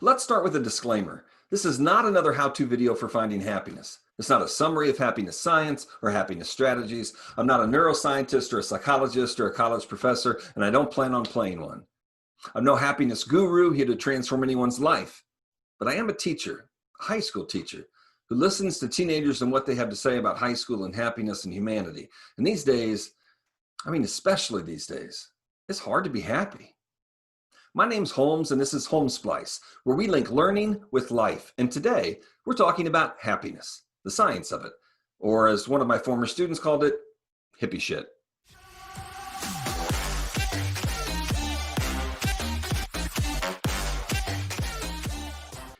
Let's start with a disclaimer. This is not another how-to video for finding happiness. It's not a summary of happiness science or happiness strategies. I'm not a neuroscientist or a psychologist or a college professor, and I don't plan on playing one. I'm no happiness guru here to transform anyone's life, but I am a teacher, a high school teacher, who listens to teenagers and what they have to say about high school and happiness and humanity. And these days, especially these days, it's hard to be happy. My name's Holmes, and this is Home Splice, where we link learning with life. And today, we're talking about happiness, the science of it, or as one of my former students called it, hippie shit.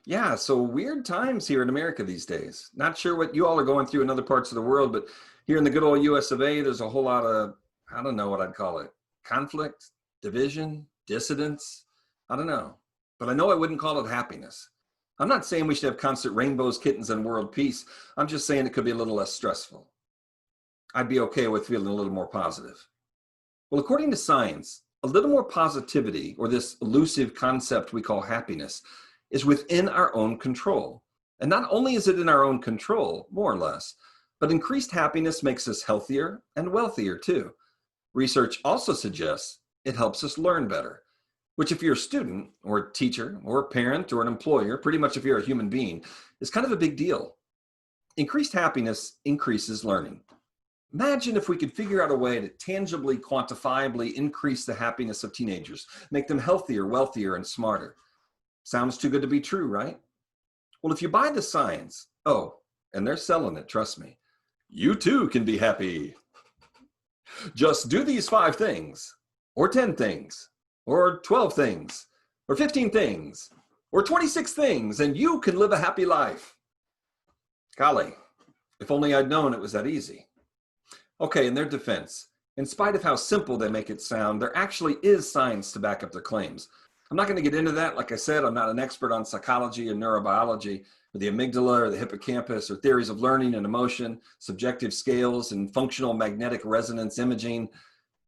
Yeah, so weird times here in America these days. Not sure what you all are going through in other parts of the world, but here in the good old US of A, there's a whole lot of, I don't know what I'd call it, conflict, division, dissidence. I don't know, but I know I wouldn't call it happiness. I'm not saying we should have constant rainbows, kittens, and world peace. I'm just saying it could be a little less stressful. I'd be okay with feeling a little more positive. Well, according to science, a little more positivity, or this elusive concept we call happiness, is within our own control. And not only is it in our own control, more or less, but increased happiness makes us healthier and wealthier too. Research also suggests it helps us learn better, which if you're a student or a teacher or a parent or an employer, pretty much if you're a human being, is kind of a big deal. Increased happiness increases learning. Imagine if we could figure out a way to tangibly, quantifiably increase the happiness of teenagers, make them healthier, wealthier, and smarter. Sounds too good to be true, right? Well, if you buy the science, and they're selling it, trust me, you too can be happy. Just do these 5 things, or 10 things, or 12 things, or 15 things, or 26 things, and you can live a happy life. Golly, if only I'd known it was that easy. Okay, in their defense, in spite of how simple they make it sound, there actually is science to back up their claims. I'm not going to get into that. Like I said, I'm not an expert on psychology and neurobiology, or the amygdala, or the hippocampus, or theories of learning and emotion, subjective scales, and functional magnetic resonance imaging.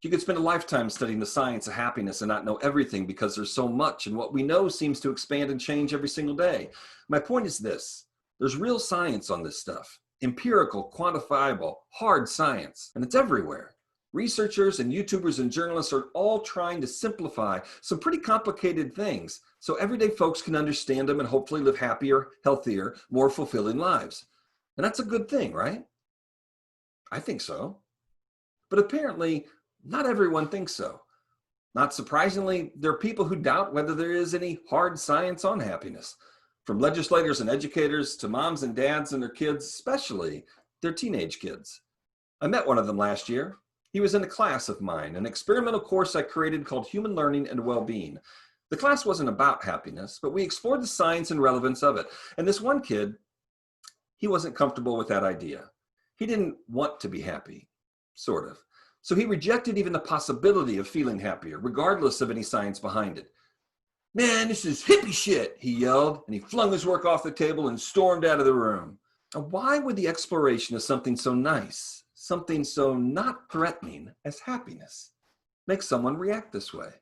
You could spend a lifetime studying the science of happiness and not know everything because there's so much, and what we know seems to expand and change every single day. My point is this: there's real science on this stuff, empirical, quantifiable, hard science, and it's everywhere. Researchers and YouTubers and journalists are all trying to simplify some pretty complicated things so everyday folks can understand them and hopefully live happier, healthier, more fulfilling lives. And that's a good thing, right? I think so. But apparently, not everyone thinks so. Not surprisingly, there are people who doubt whether there is any hard science on happiness. From legislators and educators to moms and dads and their kids, especially their teenage kids. I met one of them last year. He was in a class of mine, an experimental course I created called Human Learning and Well-Being. The class wasn't about happiness, but we explored the science and relevance of it. And this one kid, he wasn't comfortable with that idea. He didn't want to be happy, sort of. So he rejected even the possibility of feeling happier, regardless of any science behind it. "Man, this is hippie shit," he yelled, and he flung his work off the table and stormed out of the room. Now, why would the exploration of something so nice, something so not threatening as happiness, make someone react this way?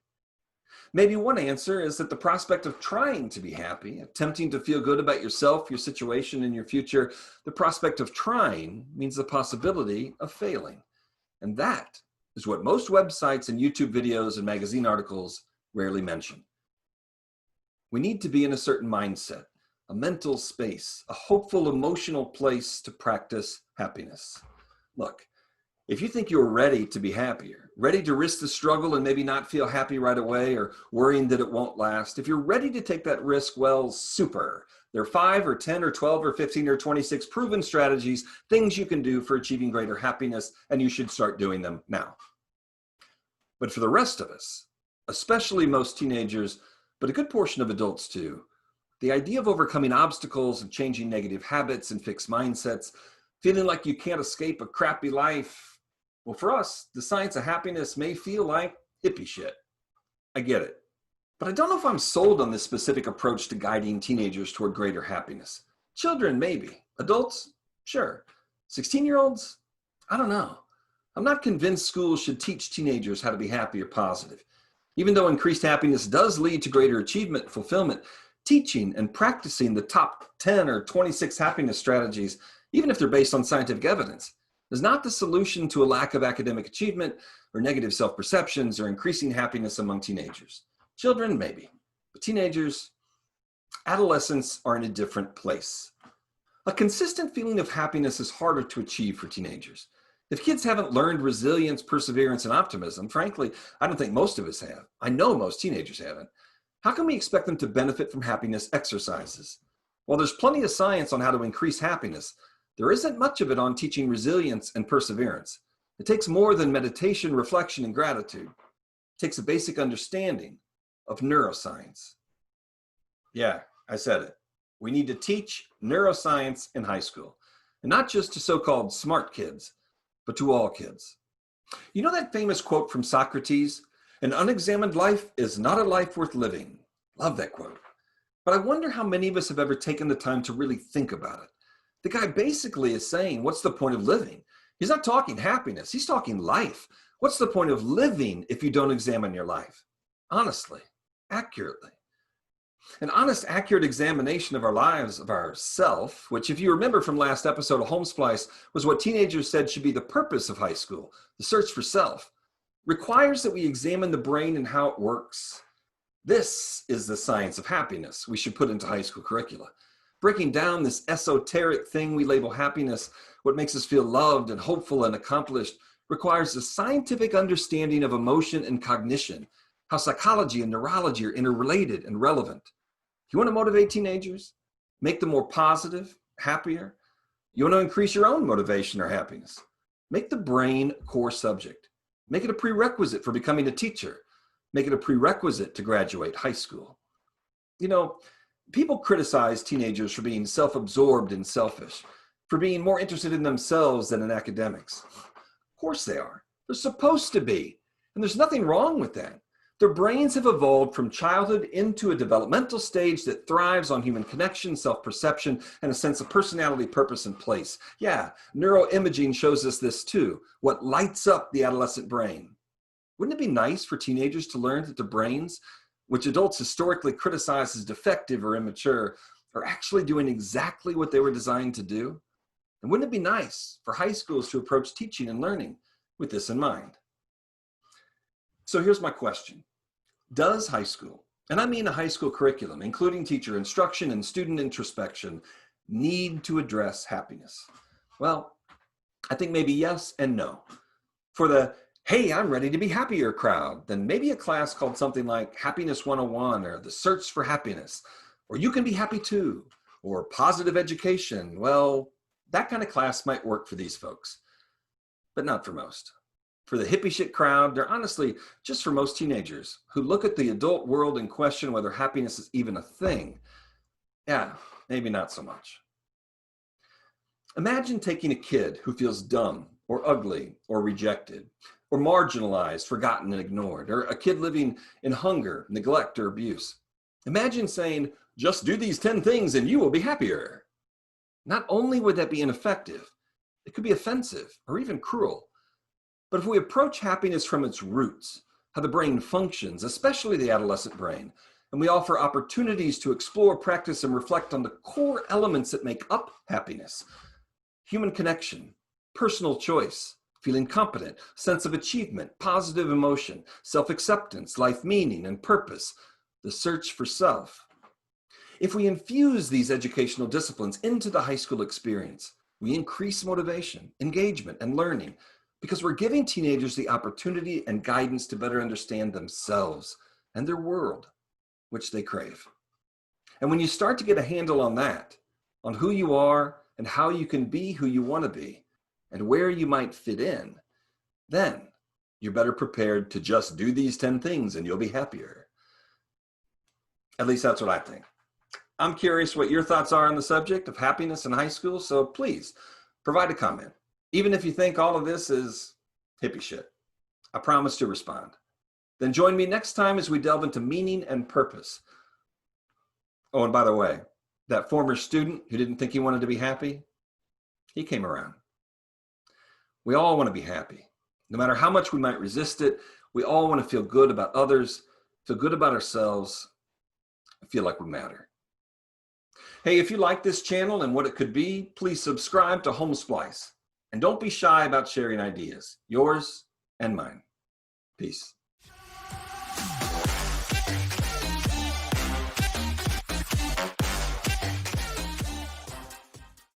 Maybe one answer is that the prospect of trying to be happy, attempting to feel good about yourself, your situation, and your future, the prospect of trying means the possibility of failing. And that is what most websites and YouTube videos and magazine articles rarely mention. We need to be in a certain mindset, a mental space, a hopeful emotional place to practice happiness. Look, if you think you're ready to be happier, ready to risk the struggle and maybe not feel happy right away or worrying that it won't last, if you're ready to take that risk, well, super. There are 5 or 10 or 12 or 15 or 26 proven strategies, things you can do for achieving greater happiness, and you should start doing them now. But for the rest of us, especially most teenagers, but a good portion of adults too, the idea of overcoming obstacles and changing negative habits and fixed mindsets, feeling like you can't escape a crappy life, well, for us, the science of happiness may feel like hippie shit. I get it. But I don't know if I'm sold on this specific approach to guiding teenagers toward greater happiness. Children, maybe. Adults? Sure. 16-year-olds? I don't know. I'm not convinced schools should teach teenagers how to be happy or positive. Even though increased happiness does lead to greater achievement and fulfillment, Teaching and practicing the top 10 or 26 happiness strategies, even if they're based on scientific evidence, is not the solution to a lack of academic achievement or negative self-perceptions or increasing happiness among teenagers. Children, maybe, but teenagers, adolescents are in a different place. A consistent feeling of happiness is harder to achieve for teenagers. If kids haven't learned resilience, perseverance, and optimism, frankly, I don't think most of us have. I know most teenagers haven't. How can we expect them to benefit from happiness exercises? While there's plenty of science on how to increase happiness, there isn't much of it on teaching resilience and perseverance. It takes more than meditation, reflection, and gratitude. It takes a basic understanding of neuroscience. Yeah, I said it. We need to teach neuroscience in high school, and not just to so-called smart kids, but to all kids. You know that famous quote from Socrates? An unexamined life is not a life worth living. Love that quote. But I wonder how many of us have ever taken the time to really think about it. The guy basically is saying, what's the point of living? He's not talking happiness, he's talking life. What's the point of living if you don't examine your life? Honestly, accurately. An honest, accurate examination of our lives, of our self, which if you remember from last episode of Home Splice, was what teenagers said should be the purpose of high school, the search for self, requires that we examine the brain and how it works. This is the science of happiness we should put into high school curricula. Breaking down this esoteric thing we label happiness, what makes us feel loved and hopeful and accomplished, requires a scientific understanding of emotion and cognition, how psychology and neurology are interrelated and relevant. You want to motivate teenagers? Make them more positive, happier? You want to increase your own motivation or happiness? Make the brain a core subject. Make it a prerequisite for becoming a teacher. Make it a prerequisite to graduate high school. You know, people criticize teenagers for being self-absorbed and selfish, for being more interested in themselves than in academics. Of course they are. They're supposed to be. And there's nothing wrong with that. Their brains have evolved from childhood into a developmental stage that thrives on human connection, self-perception, and a sense of personality, purpose, and place. Yeah, neuroimaging shows us this too, what lights up the adolescent brain. Wouldn't it be nice for teenagers to learn that their brains, which adults historically criticize as defective or immature, are actually doing exactly what they were designed to do? And wouldn't it be nice for high schools to approach teaching and learning with this in mind? So here's my question. Does high school, and I mean a high school curriculum, including teacher instruction and student introspection, need to address happiness? Well, I think maybe yes and no. For the, hey, I'm ready to be happier crowd, then maybe a class called something like Happiness 101 or The Search for Happiness, or You Can Be Happy Too, or Positive Education. Well, that kind of class might work for these folks, but not for most. For the Hippieshit crowd, they're honestly just for most teenagers who look at the adult world and question whether happiness is even a thing. Yeah, maybe not so much. Imagine taking a kid who feels dumb or ugly or rejected or marginalized, forgotten, and ignored, or a kid living in hunger, neglect, or abuse. Imagine saying, just do these 10 things and you will be happier. Not only would that be ineffective, it could be offensive or even cruel. But if we approach happiness from its roots, how the brain functions, especially the adolescent brain, and we offer opportunities to explore, practice, and reflect on the core elements that make up happiness: human connection, personal choice, feeling competent, sense of achievement, positive emotion, self-acceptance, life meaning and purpose, the search for self. If we infuse these educational disciplines into the high school experience, we increase motivation, engagement, and learning, because we're giving teenagers the opportunity and guidance to better understand themselves and their world, which they crave. And when you start to get a handle on that, on who you are and how you can be who you want to be and where you might fit in, then you're better prepared to just do these 10 things and you'll be happier. At least that's what I think. I'm curious what your thoughts are on the subject of happiness in high school, so please provide a comment. Even if you think all of this is hippie shit, I promise to respond. Then join me next time as we delve into meaning and purpose. Oh, and by the way, that former student who didn't think he wanted to be happy, he came around. We all want to be happy. No matter how much we might resist it, we all want to feel good about others, feel good about ourselves, and feel like we matter. Hey, if you like this channel and what it could be, please subscribe to Home Splice. And don't be shy about sharing ideas, yours and mine. Peace.